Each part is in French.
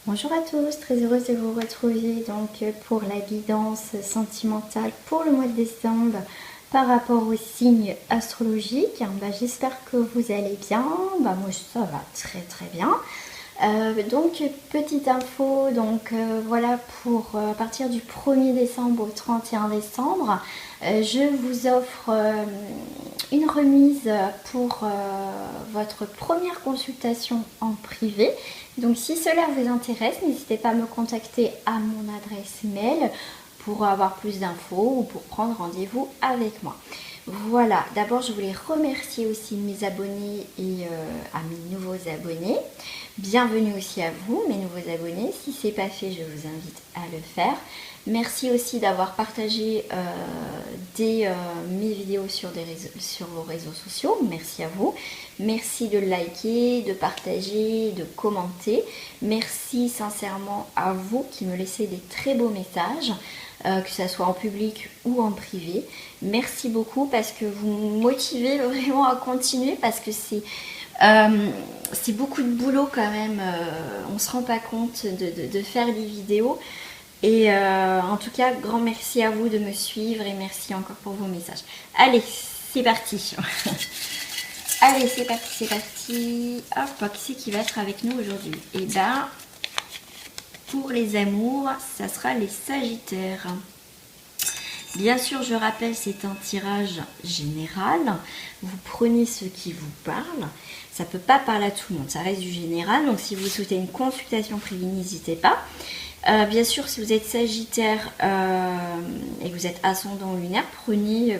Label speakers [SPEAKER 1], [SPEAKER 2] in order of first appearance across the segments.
[SPEAKER 1] Bonjour à tous, très heureuse de vous retrouver donc pour la guidance sentimentale pour le mois de décembre par rapport aux signes astrologiques. J'espère que vous allez bien. Moi ça va très bien. Donc petite info, voilà pour à partir du 1er décembre au 31 décembre, je vous offre une remise pour votre première consultation en privé. Donc si cela vous intéresse, n'hésitez pas à me contacter à mon adresse mail pour avoir plus d'infos ou pour prendre rendez-vous avec moi. Voilà, d'abord je voulais remercier aussi mes abonnés et à mes nouveaux abonnés. Bienvenue aussi à vous, mes nouveaux abonnés. Si ce n'est pas fait, je vous invite à le faire. Merci aussi d'avoir partagé mes vidéos sur vos réseaux sociaux. Merci à vous. Merci de liker, de partager, de commenter. Merci sincèrement à vous qui me laissez des très beaux messages. Que ce soit en public ou en privé. Merci beaucoup parce que vous me motivez vraiment à continuer parce que c'est beaucoup de boulot quand même. On ne se rend pas compte de faire des vidéos. Et en tout cas, grand merci à vous de me suivre et merci encore pour vos messages. Allez, c'est parti. Allez, c'est parti. Hop, qui c'est qui va être avec nous aujourd'hui? Et pour les amours, ça sera les Sagittaires. Bien sûr, je rappelle, c'est un tirage général. Vous prenez ce qui vous parle. Ça ne peut pas parler à tout le monde, ça reste du général. Donc, si vous souhaitez une consultation privée, n'hésitez pas. Bien sûr, si vous êtes Sagittaire et que vous êtes ascendant lunaire, prenez,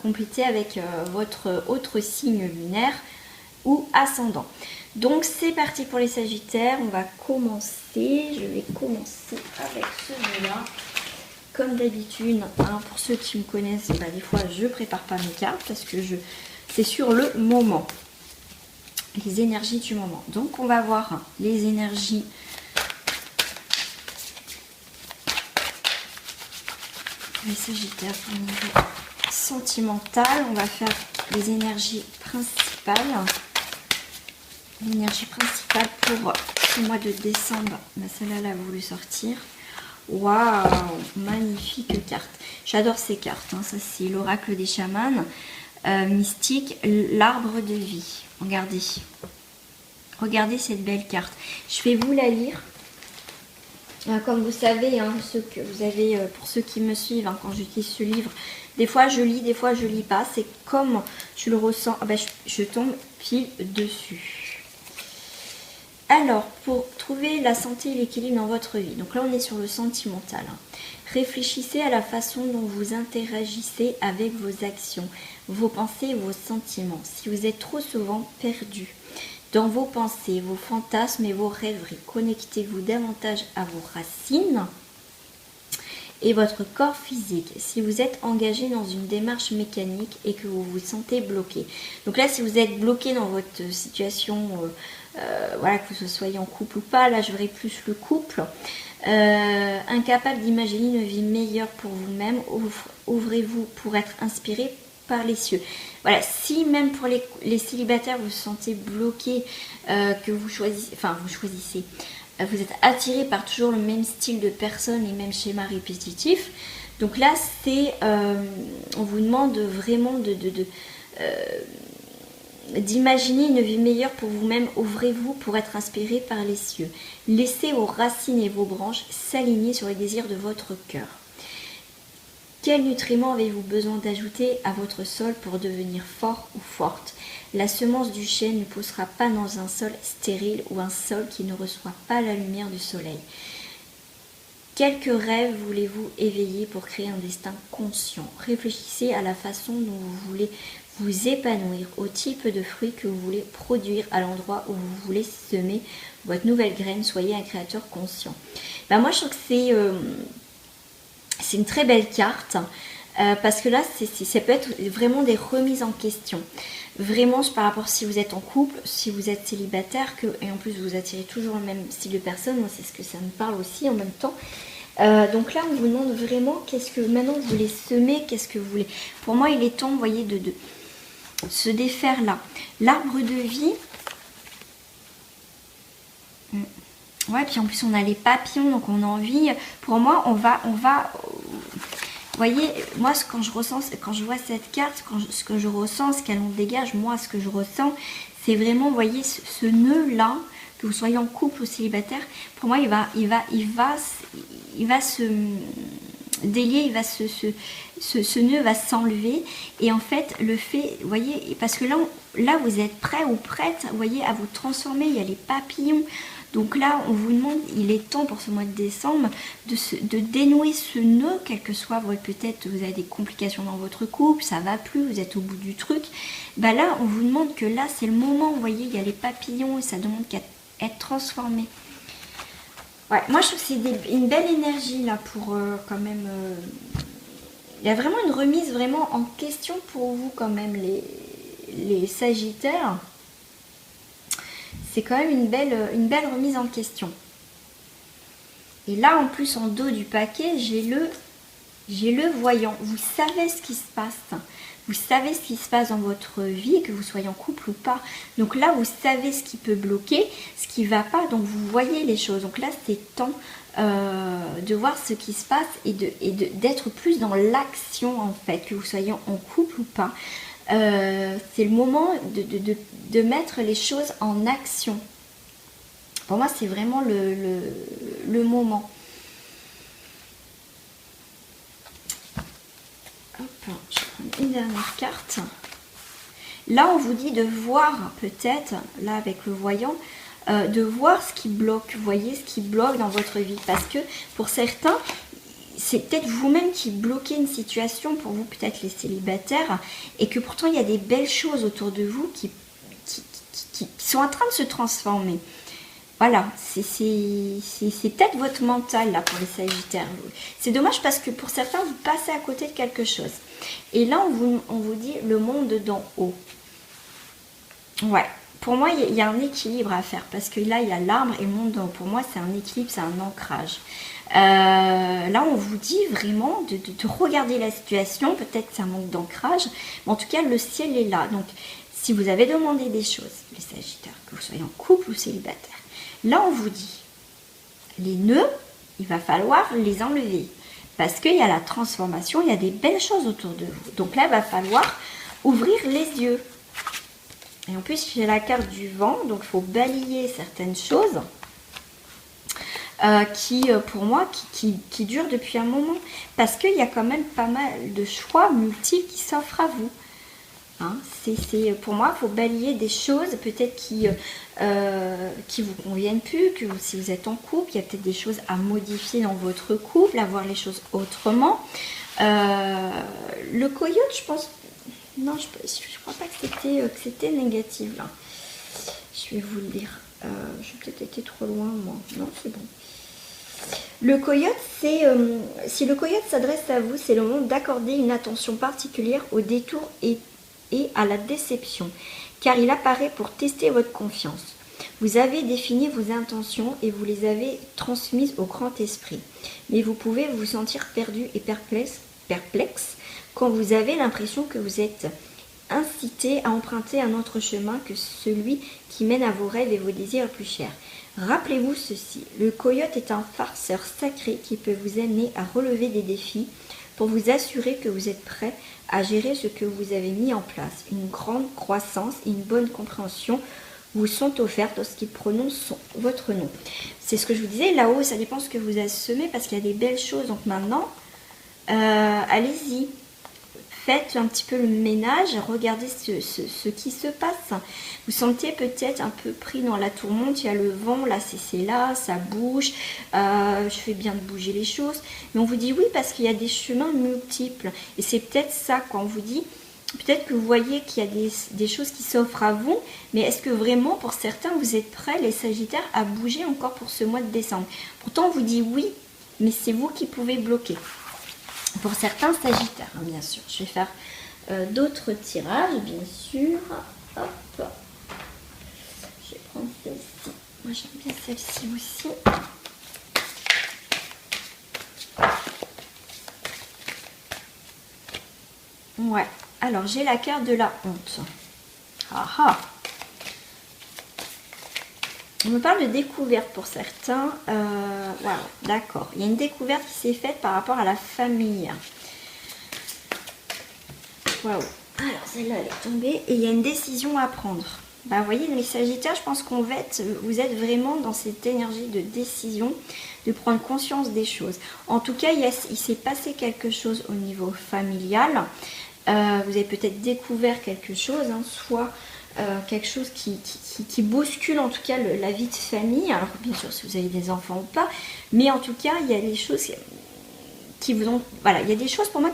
[SPEAKER 1] complétez avec votre autre signe lunaire ou ascendant. Donc c'est parti pour les Sagittaires, on va commencer. Je vais commencer avec celui-là. Comme d'habitude, pour ceux qui me connaissent, des fois je prépare pas mes cartes parce que c'est sur le moment. Les énergies du moment. Donc on va voir les énergies les Sagittaires au niveau sentimental. On va faire les énergies principales. L'énergie principale pour ce mois de décembre. Celle-là, elle a voulu sortir. Waouh, magnifique carte. J'adore ces cartes. Ça, c'est l'oracle des chamans. Mystique, l'arbre de vie. Regardez. Regardez cette belle carte. Je vais vous la lire. Comme vous savez, pour ceux qui me suivent, quand j'utilise ce livre, des fois je lis, des fois je lis pas. C'est comme je le ressens. Je tombe pile dessus. Alors, pour trouver la santé et l'équilibre dans votre vie, donc là on est sur le sentimental. Réfléchissez à la façon dont vous interagissez avec vos actions, vos pensées et vos sentiments. Si vous êtes trop souvent perdu dans vos pensées, vos fantasmes et vos rêveries, connectez-vous davantage à vos racines et votre corps physique. Si vous êtes engagé dans une démarche mécanique et que vous vous sentez bloqué. Donc là, si vous êtes bloqué dans votre situation, que vous soyez en couple ou pas, là je verrai plus le couple. Incapable d'imaginer une vie meilleure pour vous-même, ouvrez-vous pour être inspiré par les cieux. Voilà, si même pour les célibataires vous vous sentez bloqué, que vous choisissez, vous êtes attiré par toujours le même style de personne, les mêmes schémas répétitifs. Donc là, on vous demande vraiment d'imaginer une vie meilleure pour vous-même. Ouvrez-vous pour être inspiré par les cieux. Laissez vos racines et vos branches s'aligner sur les désirs de votre cœur. Quels nutriments avez-vous besoin d'ajouter à votre sol pour devenir fort ou forte? La semence du chêne ne poussera pas dans un sol stérile ou un sol qui ne reçoit pas la lumière du soleil. Quelques rêves voulez-vous éveiller pour créer un destin conscient? Réfléchissez à la façon dont vous voulez vous épanouir, au type de fruits que vous voulez produire, à l'endroit où vous voulez semer votre nouvelle graine. Soyez un créateur conscient. Moi, je trouve que c'est une très belle carte parce que là, ça peut être vraiment des remises en question. Vraiment, par rapport si vous êtes en couple, si vous êtes célibataire, et en plus vous attirez toujours le même style de personne, moi c'est ce que ça me parle aussi en même temps. Donc là, on vous demande vraiment qu'est-ce que maintenant vous voulez semer, qu'est-ce que vous voulez. Pour moi, il est temps, vous voyez, de se défaire là. L'arbre de vie, Ouais, puis en plus on a les papillons, donc on a envie. Pour moi, on va. Vous voyez, moi, quand je ressens, quand je vois cette carte, ce que je ressens, ce qu'elle en dégage, moi, ce que je ressens, c'est vraiment, vous voyez, ce nœud-là, que vous soyez en couple ou célibataire, pour moi, il va se délier, ce nœud va s'enlever. Et en fait, le fait, vous voyez, parce que là, vous êtes prêt ou prête, vous voyez, à vous transformer. Il y a les papillons. Donc là, on vous demande, il est temps pour ce mois de décembre de dénouer ce nœud, quel que soit, peut-être vous avez des complications dans votre couple, ça va plus, vous êtes au bout du truc. Bah là, on vous demande que là, c'est le moment, vous voyez, il y a les papillons et ça demande qu'à être transformé. Ouais, moi je trouve que c'est une belle énergie là pour quand même. Il y a vraiment une remise vraiment en question pour vous quand même les Sagittaires. C'est quand même une belle remise en question. Et là en plus en dos du paquet, j'ai le voyant. Vous savez ce qui se passe. Vous savez ce qui se passe dans votre vie, que vous soyez en couple ou pas. Donc là, vous savez ce qui peut bloquer, ce qui ne va pas. Donc vous voyez les choses. Donc là, c'est temps de voir ce qui se passe et d'être plus dans l'action en fait, que vous soyez en couple ou pas. C'est le moment de mettre les choses en action. Pour moi, c'est vraiment le moment. Hop, je prends une dernière carte. Là, on vous dit de voir peut-être, là avec le voyant, de voir ce qui bloque. Vous voyez ce qui bloque dans votre vie. Parce que pour certains, c'est peut-être vous-même qui bloquez une situation, pour vous peut-être les célibataires, et que pourtant il y a des belles choses autour de vous qui sont en train de se transformer. Voilà, c'est peut-être votre mental là pour les Sagittaires. C'est dommage parce que pour certains, vous passez à côté de quelque chose. Et là, on vous dit le monde d'en haut. Ouais, pour moi, il y a un équilibre à faire parce que là, il y a l'arbre et le monde d'en haut. Pour moi, c'est un équilibre, c'est un ancrage. Là, on vous dit vraiment de regarder la situation. Peut-être que c'est un manque d'ancrage, mais en tout cas, le ciel est là. Donc, si vous avez demandé des choses, les Sagittaires, que vous soyez en couple ou célibataire, là, on vous dit, les nœuds, il va falloir les enlever. Parce qu'il y a la transformation, il y a des belles choses autour de vous. Donc là, il va falloir ouvrir les yeux. Et en plus, j'ai la carte du vent, donc il faut balayer certaines choses pour moi, qui durent depuis un moment. Parce qu'il y a quand même pas mal de choix multiples qui s'offrent à vous. Hein, pour moi, il faut balayer des choses peut-être qui vous conviennent plus, que si vous êtes en couple, il y a peut-être des choses à modifier dans votre couple, à voir les choses autrement. Le coyote, je pense, non, je crois pas que c'était négatif là. Je vais vous le dire. J'ai peut-être été trop loin, moi. Non, c'est bon. Le coyote, si le coyote s'adresse à vous, c'est le moment d'accorder une attention particulière au détour et à la déception, car il apparaît pour tester votre confiance. Vous avez défini vos intentions et vous les avez transmises au grand esprit, mais vous pouvez vous sentir perdu et perplexe quand vous avez l'impression que vous êtes incité à emprunter un autre chemin que celui qui mène à vos rêves et vos désirs les plus chers. Rappelez-vous ceci, le coyote est un farceur sacré qui peut vous amener à relever des défis pour vous assurer que vous êtes prêt à gérer ce que vous avez mis en place. Une grande croissance et une bonne compréhension vous sont offertes lorsqu'il prononce votre nom. C'est ce que je vous disais, là-haut, ça dépend ce que vous avez semé parce qu'il y a des belles choses. Donc maintenant, allez-y. Faites un petit peu le ménage, regardez ce qui se passe. Vous sentez peut-être un peu pris dans la tourmente, il y a le vent, là c'est là, ça bouge, je fais bien de bouger les choses. Mais on vous dit oui parce qu'il y a des chemins multiples. Et c'est peut-être ça quand on vous dit, peut-être que vous voyez qu'il y a des choses qui s'offrent à vous, mais est-ce que vraiment pour certains vous êtes prêts, les Sagittaires, à bouger encore pour ce mois de décembre? Pourtant on vous dit oui, mais c'est vous qui pouvez bloquer. Pour certains Sagittaires, hein, bien sûr. Je vais faire d'autres tirages, bien sûr. Hop. Je vais prendre celle-ci. Moi, j'aime bien celle-ci aussi. Ouais. Alors, j'ai la carte de la honte. Ah ah. On me parle de découverte pour certains. Waouh, d'accord. Il y a une découverte qui s'est faite par rapport à la famille. Waouh. Alors, celle-là, elle est tombée. Et il y a une décision à prendre. Bah, vous voyez, les Sagittaires, je pense qu'on vous êtes vraiment dans cette énergie de décision, de prendre conscience des choses. En tout cas, il s'est passé quelque chose au niveau familial. Vous avez peut-être découvert quelque chose, hein, soit quelque chose qui bouscule en tout cas la vie de famille. Alors bien sûr, si vous avez des enfants ou pas, mais en tout cas, il y a des choses qui vous ont... Voilà, il y a des choses pour moi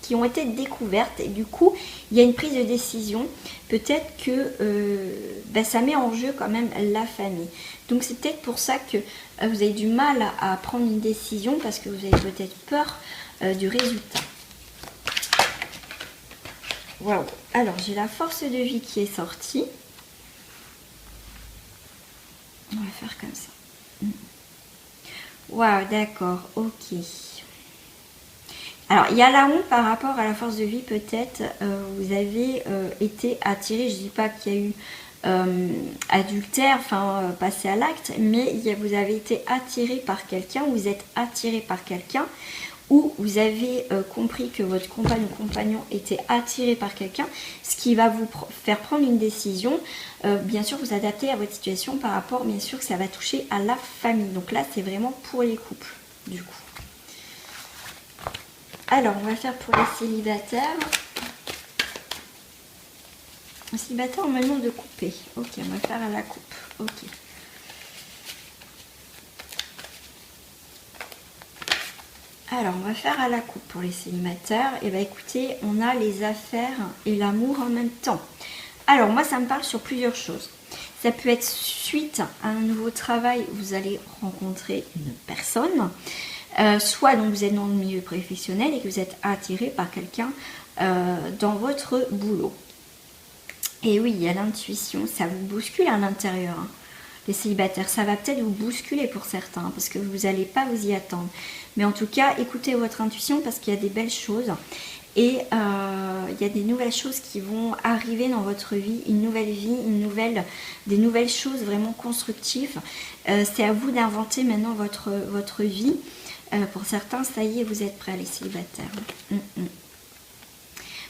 [SPEAKER 1] qui ont été découvertes et du coup, il y a une prise de décision. Peut-être que ça met en jeu quand même la famille. Donc c'est peut-être pour ça que vous avez du mal à prendre une décision parce que vous avez peut-être peur du résultat. Waouh. Alors, j'ai la force de vie qui est sortie. On va faire comme ça. Waouh, d'accord, ok. Alors, il y a la honte par rapport à la force de vie, peut-être. Vous avez été attiré, je ne dis pas qu'il y a eu adultère, enfin, passé à l'acte, mais vous avez été attiré par quelqu'un, vous êtes attiré par quelqu'un, ou vous avez compris que votre compagne ou compagnon était attiré par quelqu'un, ce qui va vous faire prendre une décision, bien sûr vous adapter à votre situation par rapport, bien sûr que ça va toucher à la famille. Donc là c'est vraiment pour les couples, du coup. Alors on va faire pour les célibataires. Un célibataire on me demande de couper. Ok, on va faire à la coupe. Ok. Alors, on va faire à la coupe pour les célibataires. Et bien, écoutez, on a les affaires et l'amour en même temps. Alors, moi, ça me parle sur plusieurs choses. Ça peut être suite à un nouveau travail, vous allez rencontrer une personne. Soit donc vous êtes dans le milieu professionnel et que vous êtes attiré par quelqu'un dans votre boulot. Et oui, il y a l'intuition, ça vous bouscule à l'intérieur. Hein. Les célibataires, ça va peut-être vous bousculer pour certains parce que vous n'allez pas vous y attendre. Mais en tout cas, écoutez votre intuition parce qu'il y a des belles choses et il y a des nouvelles choses qui vont arriver dans votre vie, une nouvelle vie, des nouvelles choses vraiment constructives. C'est à vous d'inventer maintenant votre vie. Pour certains, ça y est, vous êtes prêts, les célibataires.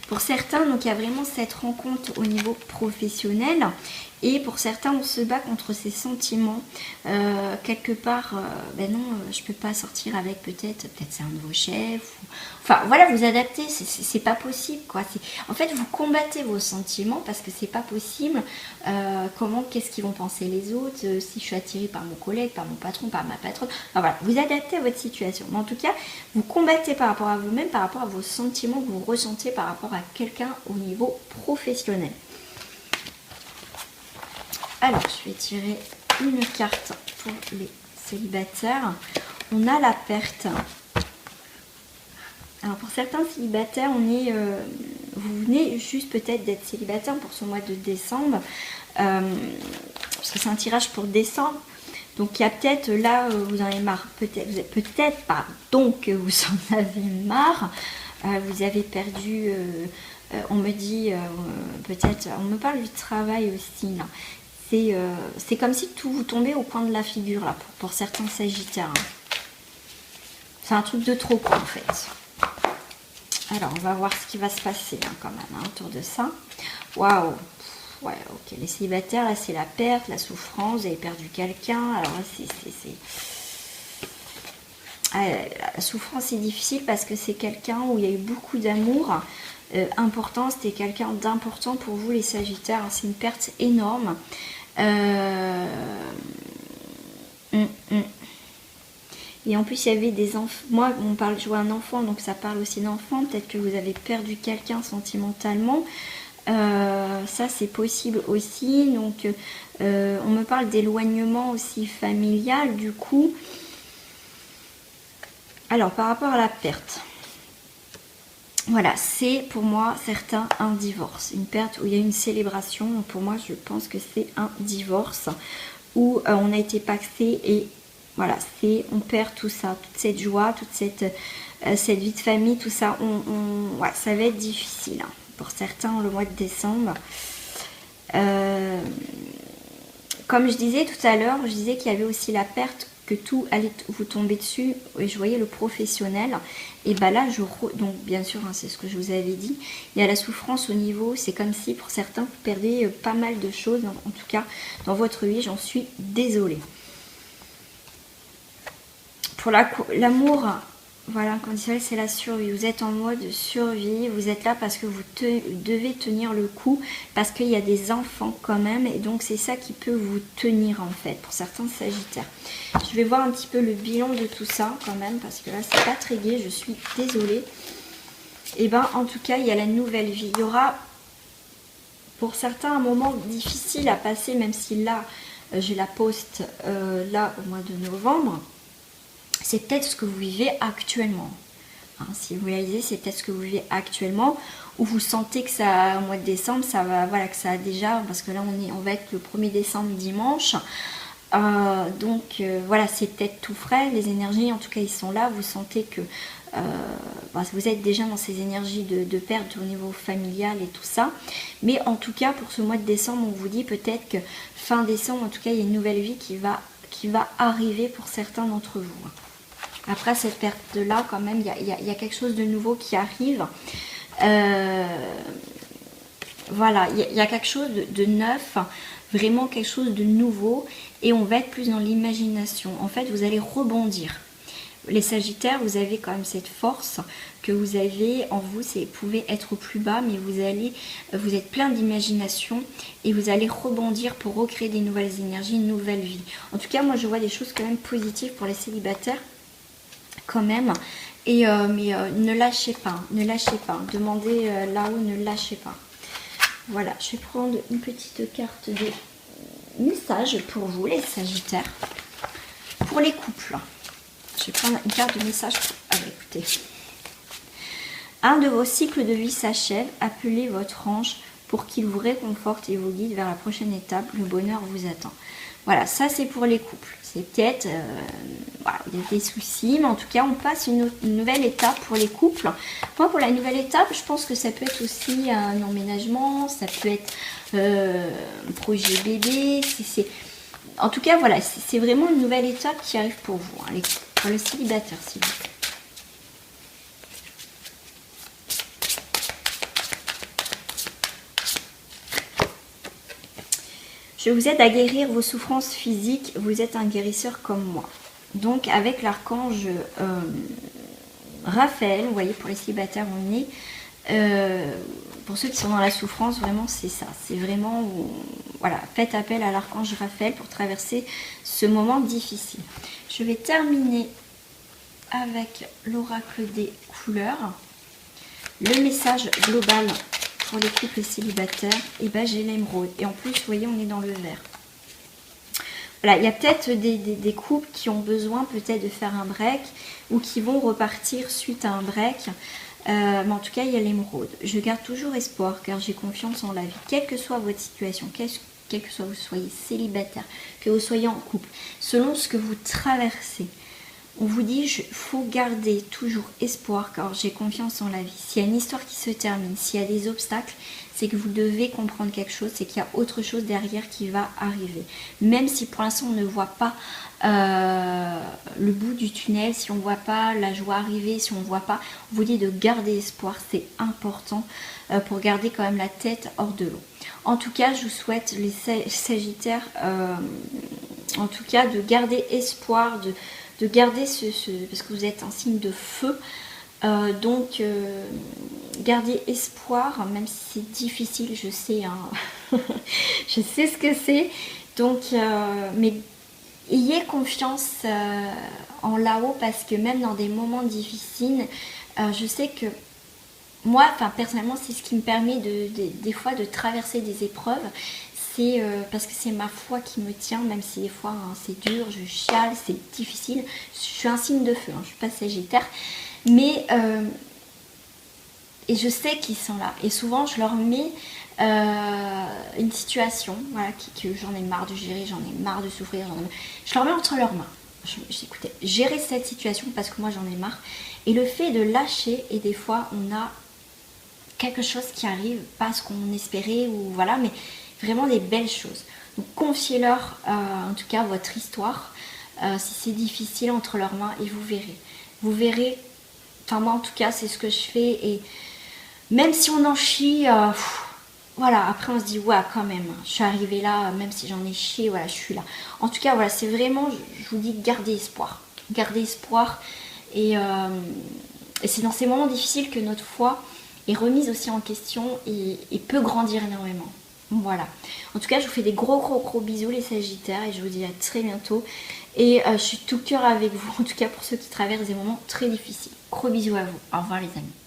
[SPEAKER 1] Pour certains, donc il y a vraiment cette rencontre au niveau professionnel. Et pour certains, on se bat contre ses sentiments. Quelque part, ben non, je peux pas sortir avec peut-être c'est un nouveau chef. Enfin, voilà, vous adaptez, c'est pas possible, quoi. En fait, vous combattez vos sentiments parce que c'est pas possible. Qu'est-ce qu'ils vont penser les autres si je suis attirée par mon collègue, par mon patron, par ma patronne. Enfin, voilà, vous adaptez à votre situation. Mais en tout cas, vous combattez par rapport à vous-même, par rapport à vos sentiments que vous ressentez par rapport à quelqu'un au niveau professionnel. Alors, je vais tirer une carte pour les célibataires. On a la perte. Alors, pour certains célibataires, vous venez juste peut-être d'être célibataire pour ce mois de décembre. Parce que c'est un tirage pour décembre. Donc, il y a peut-être là, vous en avez marre. Peut-être, pardon, que vous en avez marre. Vous avez perdu, on me dit, peut-être, on me parle du travail aussi, là. C'est comme si tout vous tombait au coin de la figure, là, pour certains sagittaires. Hein. C'est un truc de trop, quoi, en fait. Alors, on va voir ce qui va se passer, hein, quand même, hein, autour de ça. Waouh. Ouais, ok. Les célibataires, là, c'est la perte, la souffrance. Vous avez perdu quelqu'un. Alors, la souffrance, c'est difficile parce que c'est quelqu'un où il y a eu beaucoup d'amour. Important, c'était quelqu'un d'important pour vous, les sagittaires. Hein, c'est une perte énorme. Et en plus, il y avait des enfants. Moi, on parle de jouer un enfant, donc ça parle aussi d'enfant. Peut-être que vous avez perdu quelqu'un sentimentalement. Ça, c'est possible aussi. Donc, on me parle d'éloignement aussi familial, du coup. Alors, par rapport à la perte. Voilà, c'est pour moi certains un divorce, une perte où il y a une célébration. Pour moi, je pense que c'est un divorce où on a été paxé et voilà, on perd tout ça, toute cette joie, toute cette vie de famille, tout ça. Ouais, ça va être difficile hein, pour certains le mois de décembre. comme je disais tout à l'heure, je disais qu'il y avait aussi la perte, que tout allait vous tomber dessus, et je voyais le professionnel, et bah là, donc bien sûr, hein, c'est ce que je vous avais dit, il y a la souffrance au niveau, c'est comme si pour certains, vous perdez pas mal de choses, en tout cas, dans votre vie, j'en suis désolée. Pour l'amour, voilà, conditionnel, c'est la survie. Vous êtes en mode survie, vous êtes là parce que vous devez tenir le coup, parce qu'il y a des enfants quand même, et donc c'est ça qui peut vous tenir en fait, pour certains sagittaires. Je vais voir un petit peu le bilan de tout ça quand même, parce que là c'est pas très gai, je suis désolée. Et ben en tout cas, il y a la nouvelle vie. Il y aura pour certains un moment difficile à passer, même si là, j'ai la poste là au mois de novembre. C'est peut-être ce que vous vivez actuellement. Hein, si vous réalisez, c'est peut-être ce que vous vivez actuellement, où vous sentez que ça, au mois de décembre, ça va, voilà, que ça a déjà, parce que là on va être le 1er décembre dimanche. Voilà, c'est peut-être tout frais, les énergies, en tout cas, ils sont là. Vous sentez que vous êtes déjà dans ces énergies de perte au niveau familial et tout ça. Mais en tout cas, pour ce mois de décembre, on vous dit peut-être que fin décembre, en tout cas, il y a une nouvelle vie qui va arriver pour certains d'entre vous. Après cette perte-là, quand même, il y a quelque chose de nouveau qui arrive. Voilà, il y a quelque chose de neuf, vraiment quelque chose de nouveau. Et on va être plus dans l'imagination. En fait, vous allez rebondir. Les Sagittaires, vous avez quand même cette force que vous avez en vous. Vous pouvez être au plus bas, mais vous êtes plein d'imagination et vous allez rebondir pour recréer des nouvelles énergies, une nouvelle vie. En tout cas, moi, je vois des choses quand même positives pour les célibataires. Quand même, mais ne lâchez pas, demandez là-haut, ne lâchez pas. Voilà, je vais prendre une petite carte de message pour vous les Sagittaires, pour les couples. Je vais prendre une carte de message. Écoutez, un de vos cycles de vie s'achève, appelez votre ange pour qu'il vous réconforte et vous guide vers la prochaine étape, le bonheur vous attend. Voilà, ça c'est pour les couples. C'est peut-être, voilà, il y a des soucis, mais en tout cas, on passe une nouvelle étape pour les couples. Moi, pour la nouvelle étape, je pense que ça peut être aussi un emménagement, ça peut être un projet bébé. En tout cas, voilà, c'est vraiment une nouvelle étape qui arrive pour vous, hein, pour le célibataire, s'il vous plaît. Je vous aide à guérir vos souffrances physiques, vous êtes un guérisseur comme moi. Donc avec l'archange Raphaël, vous voyez, pour les célibataires, on est, pour ceux qui sont dans la souffrance, vraiment c'est ça. C'est vraiment, voilà, faites appel à l'archange Raphaël pour traverser ce moment difficile. Je vais terminer avec l'oracle des couleurs. Le message global pour les couples célibataires, et ben j'ai l'émeraude. Et en plus, vous voyez, on est dans le vert. Voilà, il y a peut-être des couples qui ont besoin peut-être de faire un break ou qui vont repartir suite à un break. Mais en tout cas, il y a l'émeraude. Je garde toujours espoir car j'ai confiance en la vie. Quelle que soit votre situation, quel que soit vous soyez célibataire, que vous soyez en couple, selon ce que vous traversez, on vous dit, il faut garder toujours espoir car j'ai confiance en la vie. S'il y a une histoire qui se termine, s'il y a des obstacles, c'est que vous devez comprendre quelque chose, c'est qu'il y a autre chose derrière qui va arriver. Même si pour l'instant on ne voit pas le bout du tunnel, si on ne voit pas la joie arriver, si on ne voit pas, on vous dit de garder espoir, c'est important pour garder quand même la tête hors de l'eau. En tout cas, je vous souhaite les Sagittaires, en tout cas de garder espoir, de garder parce que vous êtes un signe de feu, gardez espoir, même si c'est difficile, je sais, hein. Je sais ce que c'est, donc, mais ayez confiance en là-haut, parce que même dans des moments difficiles, je sais que moi, personnellement, c'est ce qui me permet des fois de traverser des épreuves. C'est parce que c'est ma foi qui me tient, même si des fois hein, c'est dur, je chiale, c'est difficile. Je suis un signe de feu, hein, je ne suis pas Sagittaire. Mais, et je sais qu'ils sont là. Et souvent, je leur mets une situation, voilà, que j'en ai marre de gérer, j'en ai marre de souffrir. Je leur mets entre leurs mains. Écoutez, gérer cette situation parce que moi, j'en ai marre. Et le fait de lâcher, et des fois, on a quelque chose qui arrive, pas ce qu'on espérait, ou voilà, mais vraiment des belles choses. Donc confiez-leur en tout cas votre histoire, si c'est difficile entre leurs mains, et vous verrez. Vous verrez, enfin moi en tout cas c'est ce que je fais, et même si on en chie, voilà, après on se dit ouais quand même, je suis arrivée là, même si j'en ai chié, voilà, je suis là. En tout cas voilà, c'est vraiment, je vous dis, gardez espoir. Gardez espoir, et c'est dans ces moments difficiles que notre foi est remise aussi en question et peut grandir énormément. Voilà. En tout cas, je vous fais des gros bisous les Sagittaires, et je vous dis à très bientôt. Et je suis tout cœur avec vous, en tout cas pour ceux qui traversent des moments très difficiles. Gros bisous à vous. Au revoir les amis.